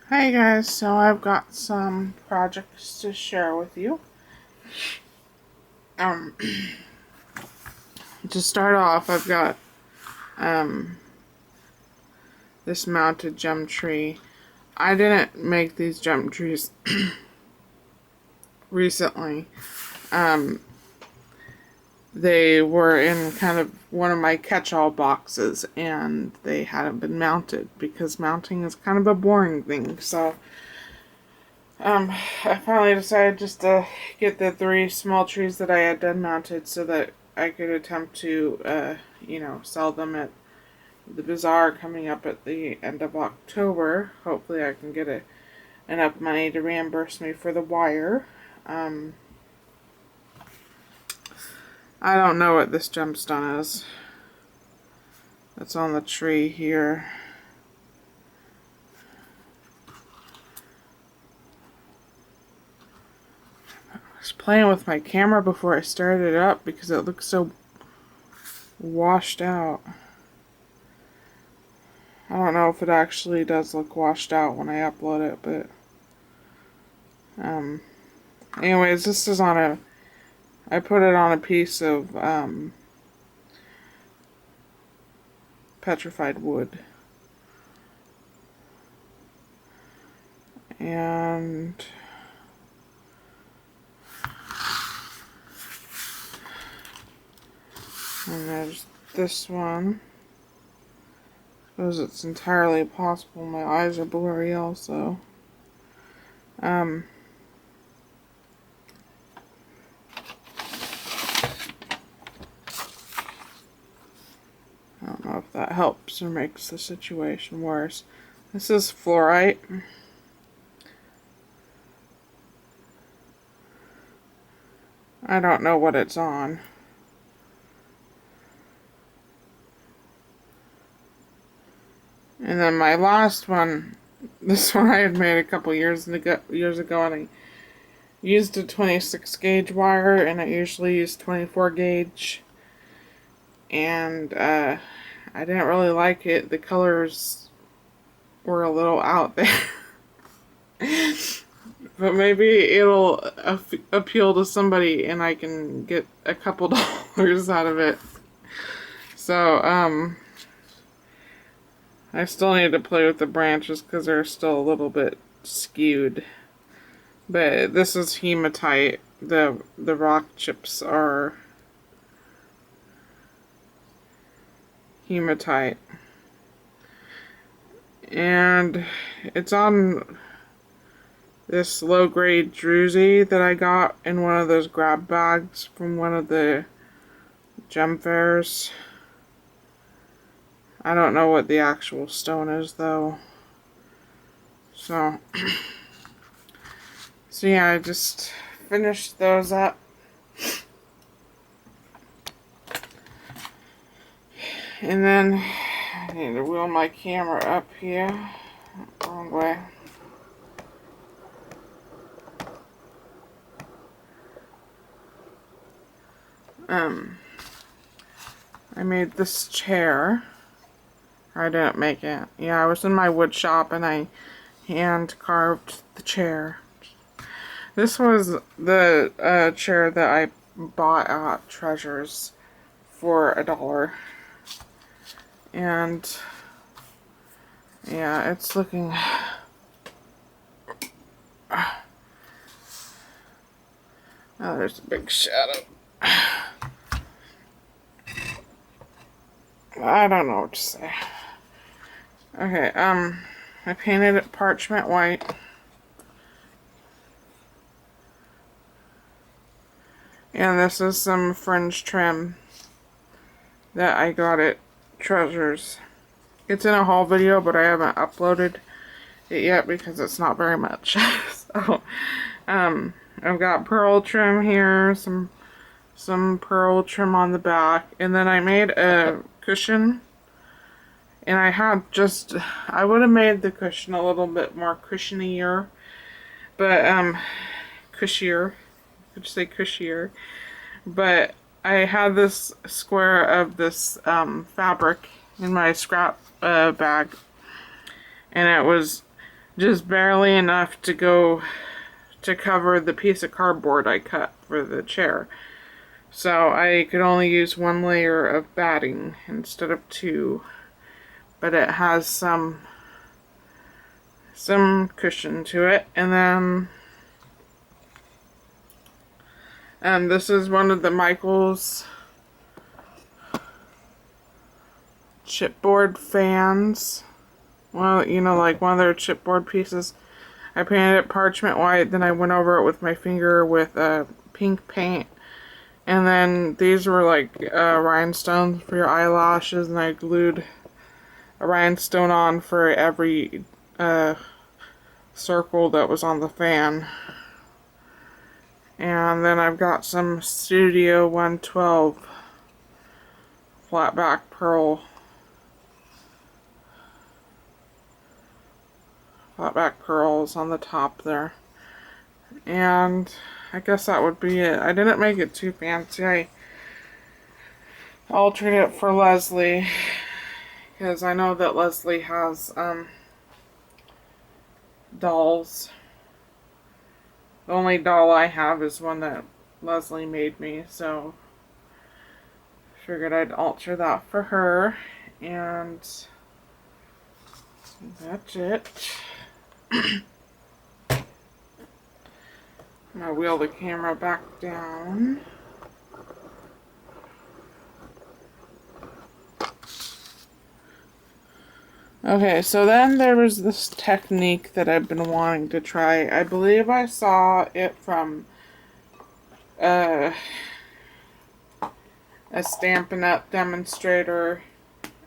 Hi guys, so I've got some projects to share with you. Um, to start off, I've got this mounted gem tree. I didn't make these gem trees recently. Um, they were in kind of one of my catch-all boxes, and they hadn't been mounted because mounting is kind of a boring thing. So I finally decided just to get the 3 small trees that I had done mounted so that I could attempt to, sell them at the bazaar coming up at the end of October. Hopefully I can get enough money to reimburse me for the wire. Um, I don't know what this gemstone is. It's on the tree here. I was playing with my camera before I started it up because it looks so washed out. I don't know if it actually does look washed out when I upload it, but anyways, this is on I put it on a piece of petrified wood. And there's this one. I suppose it's entirely possible my eyes are blurry also. I don't know if that helps or makes the situation worse. This is fluorite. I don't know what it's on. And then my last one, this one I had made a couple years ago, and I used a 26 gauge wire, and I usually use 24 gauge. And I didn't really like it. The colors were a little out there. But maybe it'll appeal to somebody and I can get a couple dollars out of it. So, I still need to play with the branches because they're still a little bit skewed. But this is hematite. The rock chips are hematite. And it's on this low-grade druzy that I got in one of those grab bags from one of the gem fairs. I don't know what the actual stone is though. So yeah, I just finished those up. And then I need to wheel my camera up here. Wrong way. I made this chair. I didn't make it. Yeah, I was in my wood shop and I hand carved the chair. This was the chair that I bought at Treasures for $1. And yeah, it's looking... Oh, there's a big shadow. I don't know what to say. Okay, I painted it parchment white. And this is some fringe trim that I got at Treasures. It's in a haul video, but I haven't uploaded it yet because it's not very much. So, I've got pearl trim here, some pearl trim on the back, and then I made a cushion. And I would have made the cushion a little bit more cushionier, but cushier. Could you say cushier? But I had this square of this fabric in my scrap bag, and it was just barely enough to go to cover the piece of cardboard I cut for the chair. So I could only use one layer of batting instead of two, but it has some cushion to it. And then this is one of the Michaels chipboard fans. Well, you know, like one of their chipboard pieces. I painted it parchment white, then I went over it with my finger with pink paint. And then these were like rhinestones for your eyelashes, and I glued a rhinestone on for every circle that was on the fan. And then I've got some Studio 112 flat back pearls on the top there. And I guess that would be it. I didn't make it too fancy. I altered it for Leslie, because I know that Leslie has dolls. The only doll I have is one that Leslie made me, so I figured I'd alter that for her. And that's it. I'm gonna wheel the camera back down. Okay, so then there was this technique that I've been wanting to try. I believe I saw it from a Stampin' Up! Demonstrator.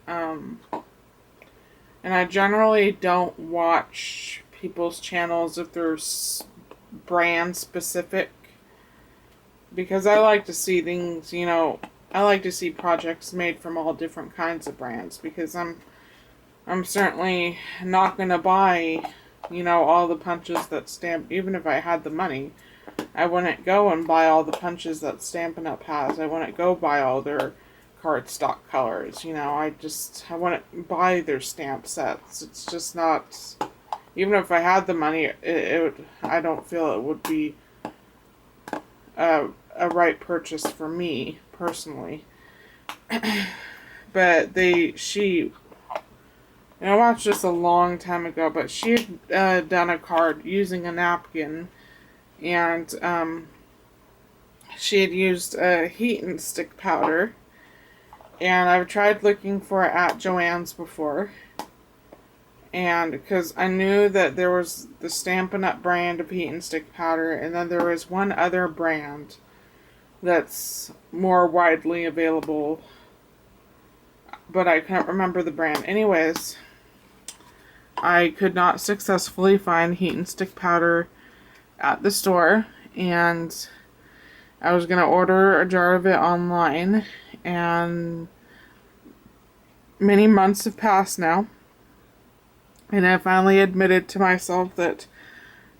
And I generally don't watch people's channels if they're brand specific, because I like to see things, you know, I like to see projects made from all different kinds of brands, because I'm certainly not going to buy, you know, all the punches that even if I had the money, I wouldn't go and buy all the punches that Stampin' Up! Has. I wouldn't go buy all their cardstock colors, you know. I wouldn't buy their stamp sets. It's just not, even if I had the money, I don't feel it would be a right purchase for me, personally. But I watched this a long time ago, but she had done a card using a napkin, and she had used heat and stick powder, and I've tried looking for it at Joann's before, and because I knew that there was the Stampin' Up! Brand of heat and stick powder, and then there was one other brand that's more widely available, but I can't remember the brand. Anyways, I could not successfully find heat and stick powder at the store, and I was going to order a jar of it online, and many months have passed now, and I finally admitted to myself that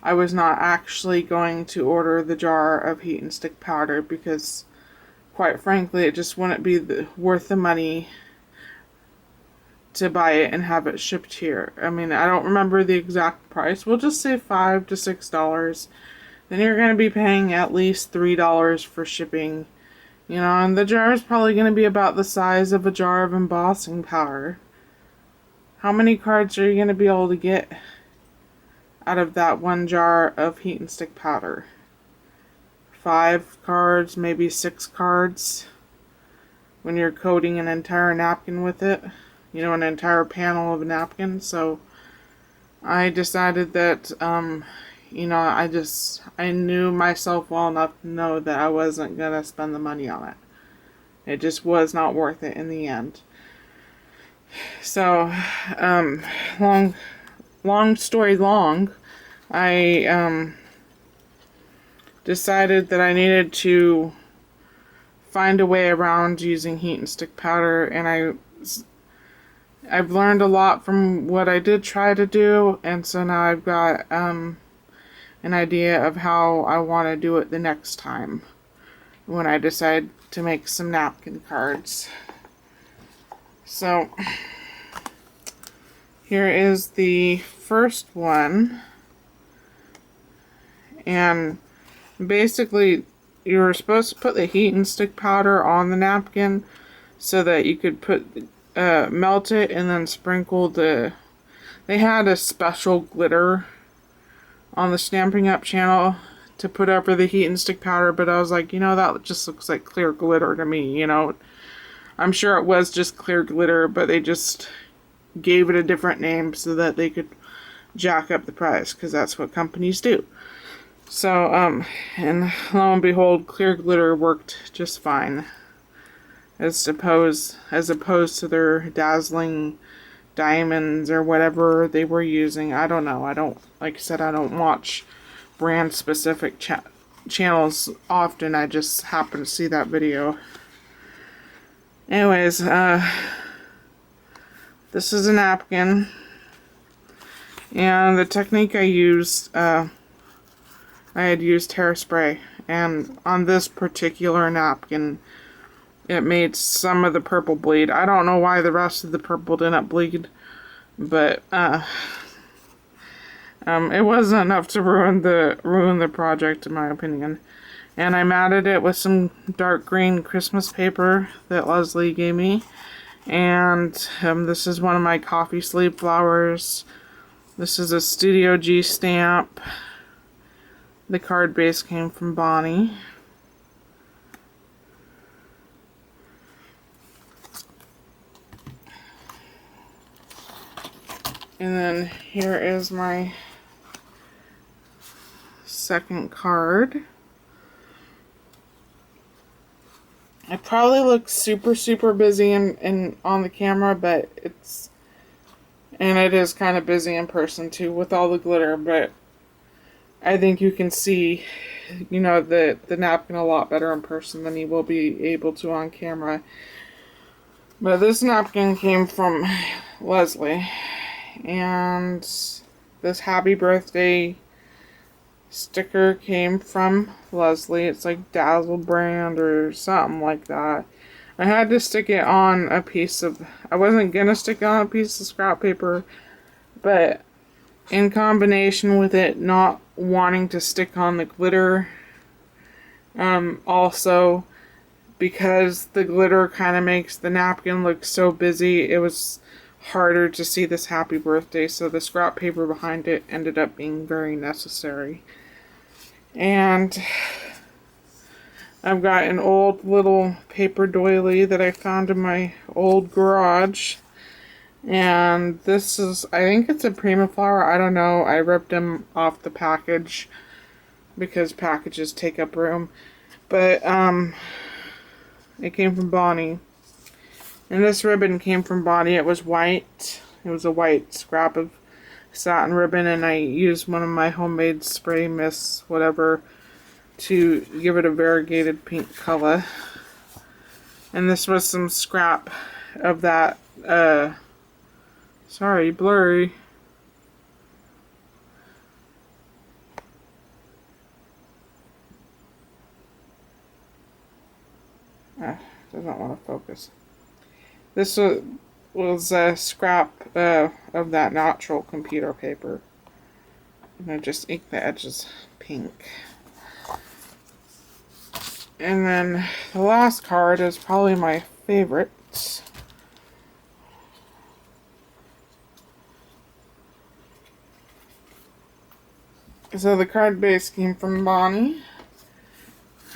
I was not actually going to order the jar of heat and stick powder, because quite frankly it just wouldn't be worth the money to buy it and have it shipped here. I mean, I don't remember the exact price. We'll just say $5 to $6. Then you're going to be paying at least $3 for shipping. You know, and the jar is probably going to be about the size of a jar of embossing powder. How many cards are you going to be able to get out of that one jar of heat and stick powder? 5 cards, maybe 6 cards, when you're coating an entire napkin with it. You know, an entire panel of a napkin. So I decided that, you know, I knew myself well enough to know that I wasn't going to spend the money on it. It just was not worth it in the end. So, long story long, I decided that I needed to find a way around using heat and stick powder, and I've learned a lot from what I did try to do, and so now I've got an idea of how I want to do it the next time when I decide to make some napkin cards. So Here is the first one. And basically, you were supposed to put the heat and stick powder on the napkin so that you could melt it and then sprinkle the... They had a special glitter on the Stampin' Up! Channel to put over the heat and stick powder, but I was like, that just looks like clear glitter to me, I'm sure it was just clear glitter, but they just gave it a different name so that they could jack up the price, because that's what companies do. So, and lo and behold, clear glitter worked just fine. As opposed to their dazzling diamonds or whatever they were using. I don't know. Like I said, I don't watch brand specific channels often. I just happened to see that video. Anyways, this is a napkin. And the technique I used, I had used hairspray. And on this particular napkin, it made some of the purple bleed. I don't know why the rest of the purple didn't bleed, but it wasn't enough to ruin the project, in my opinion. And I matted it with some dark green Christmas paper that Leslie gave me. And this is one of my coffee sleeve flowers. This is a Studio G stamp. The card base came from Bonnie. And then here is my second card. I probably look super busy in on the camera, but it is kind of busy in person too with all the glitter, but I think you can see, the napkin a lot better in person than you will be able to on camera. But this napkin came from Leslie. And this happy birthday sticker came from Leslie. It's like Dazzle brand or something like that. I had to stick it on a piece of... I wasn't going to stick it on a piece of scrap paper, but in combination with it not wanting to stick on the glitter, also because the glitter kind of makes the napkin look so busy, it was harder to see this happy birthday, so the scrap paper behind it ended up being very necessary. And I've got an old little paper doily that I found in my old garage, and this is, I think it's a Prima flower, I don't know, I ripped them off the package because packages take up room, but it came from Bonnie. And this ribbon came from Bonnie. It was white. It was a white scrap of satin ribbon, and I used one of my homemade spray mists, whatever, to give it a variegated pink color. And this was some scrap of that, sorry, blurry. Doesn't want to focus. This was a scrap of that natural computer paper. And I just inked the edges pink. And then the last card is probably my favorite. So the card base came from Bonnie.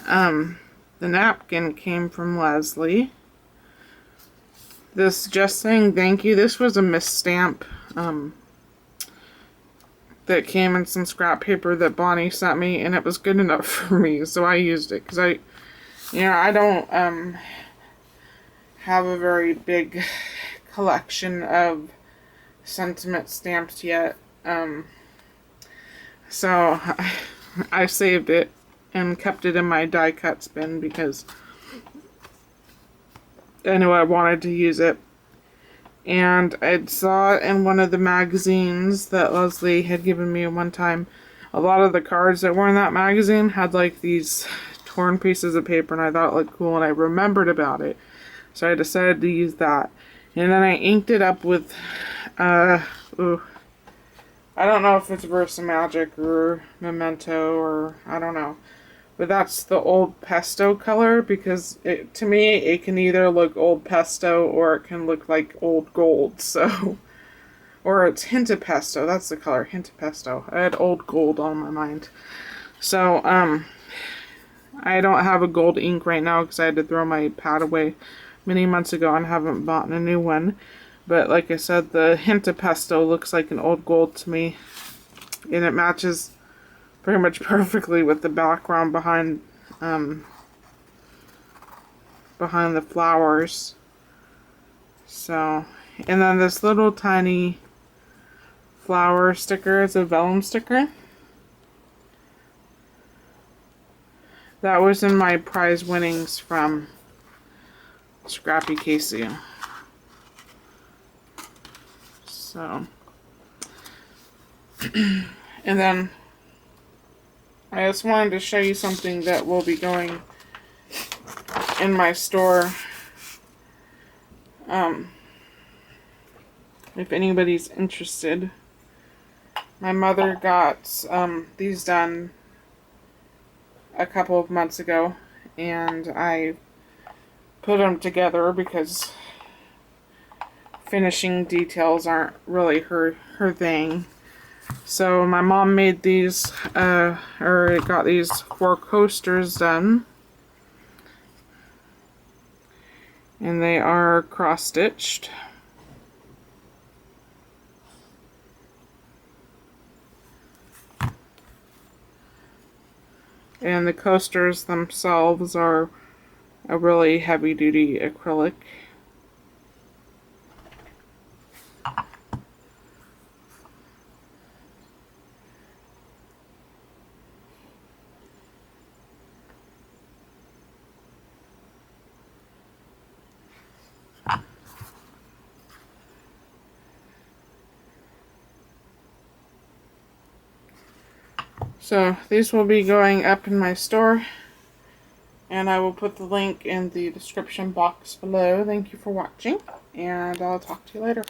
The napkin came from Leslie. This just saying thank you. This was a misstamp that came in some scrap paper that Bonnie sent me, and it was good enough for me, so I used it because I don't have a very big collection of sentiment stamps yet. So I saved it and kept it in my die cuts bin because I knew I wanted to use it. And I saw in one of the magazines that Leslie had given me one time, a lot of the cards that were in that magazine had like these torn pieces of paper, and I thought it looked cool, and I remembered about it. So I decided to use that. And then I inked it up with Ooh. I don't know if it's Versamagic or Memento or I don't know. But that's the old pesto color because to me it can either look old pesto or it can look like old gold. So, or it's hint of pesto. That's the color, hint of pesto. I had old gold on my mind. So, I don't have a gold ink right now because I had to throw my pad away many months ago and haven't bought a new one. But like I said, the hint of pesto looks like an old gold to me. And it matches pretty much perfectly with the background behind behind the flowers. So, and then this little tiny flower sticker is a vellum sticker. That was in my prize winnings from Scrappy Casey. So, and then I just wanted to show you something that will be going in my store. If anybody's interested. My mother got these done a couple of months ago, and I put them together because finishing details aren't really her thing. So my mom made these, or got these 4 coasters done. And they are cross-stitched. And the coasters themselves are a really heavy-duty acrylic. So these will be going up in my store, and I will put the link in the description box below. Thank you for watching, and I'll talk to you later.